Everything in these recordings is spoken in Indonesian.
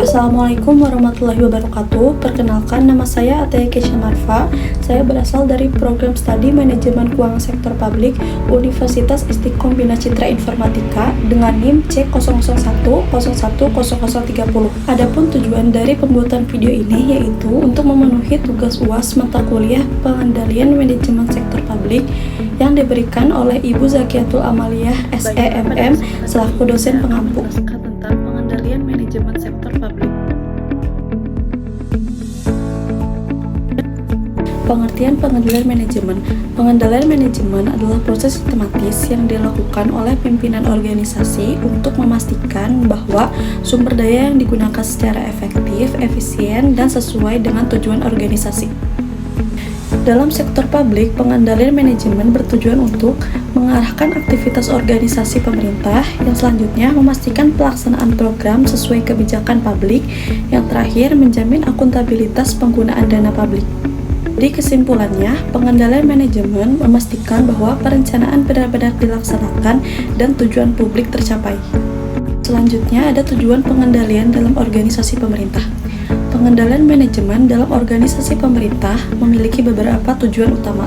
Assalamualaikum warahmatullahi wabarakatuh. Perkenalkan, nama saya Ataya Kesha Marfa. Saya berasal dari program studi Manajemen Keuangan Sektor Publik Universitas Istiqomah Bina Citra Informatika dengan NIM C001010030. Adapun tujuan dari pembuatan video ini yaitu untuk memenuhi tugas UAS mata kuliah Pengendalian Manajemen Sektor Publik yang diberikan oleh Ibu Zakiatul Amaliyah SEMM selaku dosen pengampu tentang pengendalian manajemen sektor publik. Pengertian pengendalian manajemen. Pengendalian manajemen adalah proses sistematis yang dilakukan oleh pimpinan organisasi untuk memastikan bahwa sumber daya yang digunakan secara efektif, efisien, dan sesuai dengan tujuan organisasi. Dalam sektor publik, pengendalian manajemen bertujuan untuk mengarahkan aktivitas organisasi pemerintah yang selanjutnya memastikan pelaksanaan program sesuai kebijakan publik, yang terakhir menjamin akuntabilitas penggunaan dana publik. Di kesimpulannya, pengendalian manajemen memastikan bahwa perencanaan benar-benar dilaksanakan dan tujuan publik tercapai. Selanjutnya ada tujuan pengendalian dalam organisasi pemerintah. Pengendalian manajemen dalam organisasi pemerintah memiliki beberapa tujuan utama,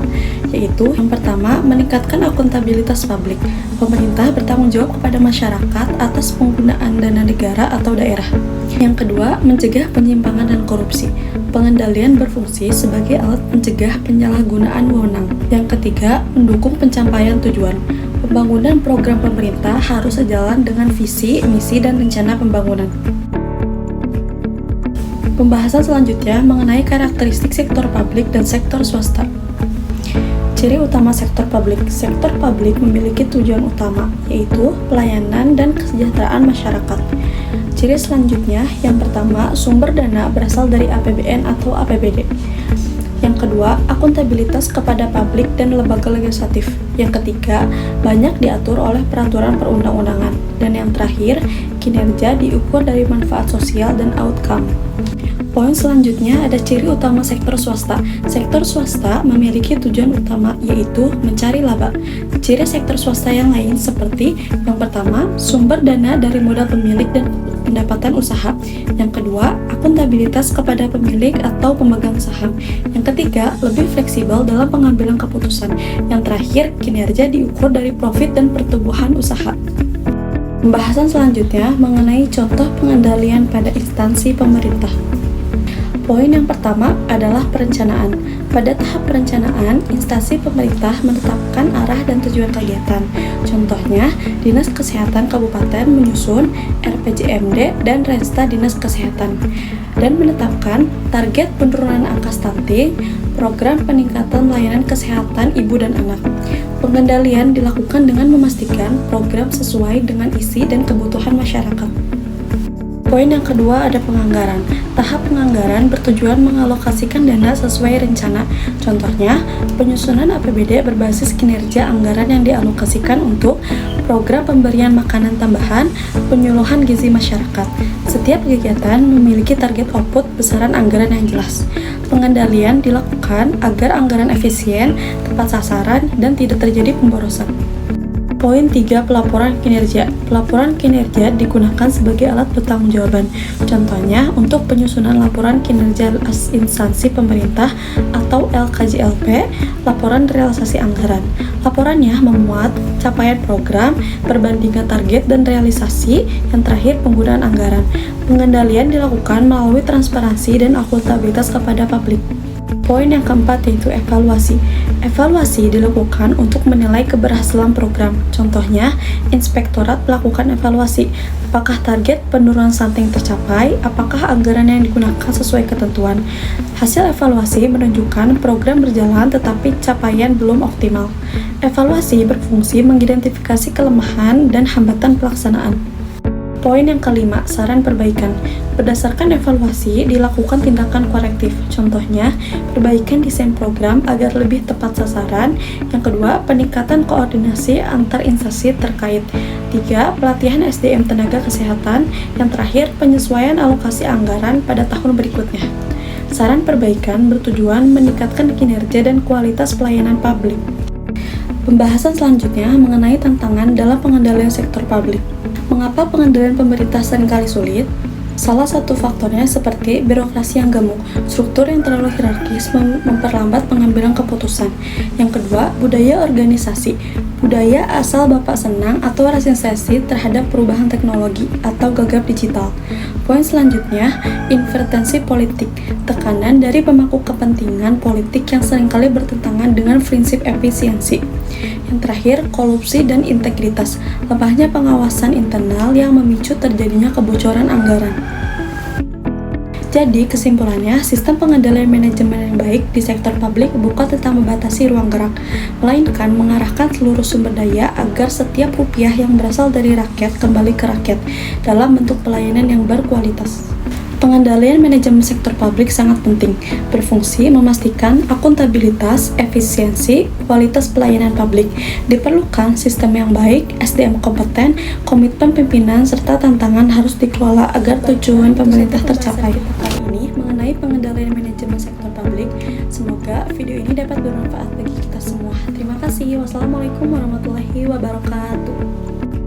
yaitu yang pertama, meningkatkan akuntabilitas publik. Pemerintah bertanggung jawab kepada masyarakat atas penggunaan dana negara atau daerah. Yang kedua, mencegah penyimpangan dan korupsi. Pengendalian berfungsi sebagai alat mencegah penyalahgunaan wewenang. Yang ketiga, mendukung pencapaian tujuan. Pembangunan program pemerintah harus sejalan dengan visi, misi, dan rencana pembangunan. Pembahasan selanjutnya mengenai karakteristik sektor publik dan sektor swasta. Ciri utama sektor publik. Sektor publik memiliki tujuan utama, yaitu pelayanan dan kesejahteraan masyarakat. Ciri selanjutnya, yang pertama, sumber dana berasal dari APBN atau APBD. Yang kedua, akuntabilitas kepada publik dan lembaga legislatif. Yang ketiga, banyak diatur oleh peraturan perundang-undangan. Dan yang terakhir, kinerja diukur dari manfaat sosial dan outcome. Poin selanjutnya ada ciri utama sektor swasta. Sektor swasta memiliki tujuan utama, yaitu mencari laba. Ciri sektor swasta yang lain seperti yang pertama, sumber dana dari modal pemilik dan pendapatan usaha. Yang kedua, akuntabilitas kepada pemilik atau pemegang saham. Yang ketiga, lebih fleksibel dalam pengambilan keputusan. Yang terakhir, kinerja diukur dari profit dan pertumbuhan usaha. Pembahasan selanjutnya mengenai contoh pengendalian pada instansi pemerintah. Poin yang pertama adalah perencanaan. Pada tahap perencanaan, instansi pemerintah menetapkan arah dan tujuan kegiatan. Contohnya, Dinas Kesehatan Kabupaten menyusun RPJMD dan Rensta Dinas Kesehatan dan menetapkan target penurunan angka stunting, program peningkatan layanan kesehatan ibu dan anak. Pengendalian dilakukan dengan memastikan program sesuai dengan isi dan kebutuhan masyarakat. Poin yang kedua ada penganggaran. Tahap penganggaran bertujuan mengalokasikan dana sesuai rencana. Contohnya, penyusunan APBD berbasis kinerja anggaran yang dialokasikan untuk program pemberian makanan tambahan, penyuluhan gizi masyarakat. Setiap kegiatan memiliki target output besaran anggaran yang jelas. Pengendalian dilakukan agar anggaran efisien, tepat sasaran, dan tidak terjadi pemborosan. Poin 3, pelaporan kinerja. Pelaporan kinerja digunakan sebagai alat pertanggungjawaban. Contohnya, untuk penyusunan laporan kinerja instansi pemerintah atau LKJLP, laporan realisasi anggaran. Laporannya memuat capaian program, perbandingan target dan realisasi, yang terakhir penggunaan anggaran. Pengendalian dilakukan melalui transparansi dan akuntabilitas kepada publik. Poin yang keempat yaitu evaluasi. Evaluasi dilakukan untuk menilai keberhasilan program. Contohnya, inspektorat melakukan evaluasi. Apakah target penurunan stunting tercapai? Apakah anggaran yang digunakan sesuai ketentuan? Hasil evaluasi menunjukkan program berjalan tetapi capaian belum optimal. Evaluasi berfungsi mengidentifikasi kelemahan dan hambatan pelaksanaan. Poin yang kelima, saran perbaikan. Berdasarkan evaluasi, dilakukan tindakan korektif. Contohnya, perbaikan desain program agar lebih tepat sasaran. Yang kedua, peningkatan koordinasi antar instansi terkait. 3. Pelatihan SDM tenaga kesehatan. Yang terakhir, penyesuaian alokasi anggaran pada tahun berikutnya. Saran perbaikan bertujuan meningkatkan kinerja dan kualitas pelayanan publik. Pembahasan selanjutnya mengenai tantangan dalam pengendalian sektor publik. Mengapa pengendalian pemerintah seringkali sulit? Salah satu faktornya seperti birokrasi yang gemuk, struktur yang terlalu hierarkis memperlambat pengambilan keputusan. Yang kedua, budaya organisasi. Budaya asal Bapak senang atau resistensi terhadap perubahan teknologi atau gagap digital. Poin selanjutnya, intervensi politik. Tekanan dari pemangku kepentingan politik yang seringkali bertentangan dengan prinsip efisiensi. Yang terakhir, korupsi dan integritas. Lemahnya pengawasan internal yang memicu terjadinya kebocoran anggaran. Jadi, kesimpulannya, sistem pengendalian manajemen yang baik di sektor publik bukan tentang membatasi ruang gerak, melainkan mengarahkan seluruh sumber daya agar setiap rupiah yang berasal dari rakyat kembali ke rakyat dalam bentuk pelayanan yang berkualitas. Pengendalian manajemen sektor publik sangat penting, berfungsi memastikan akuntabilitas, efisiensi, kualitas pelayanan publik. Diperlukan sistem yang baik, SDM kompeten, komitmen pimpinan, serta tantangan harus dikelola agar tujuan pemerintah tercapai. Kali ini mengenai pengendalian manajemen sektor publik, semoga video ini dapat bermanfaat bagi kita semua. Terima kasih. Wassalamualaikum warahmatullahi wabarakatuh.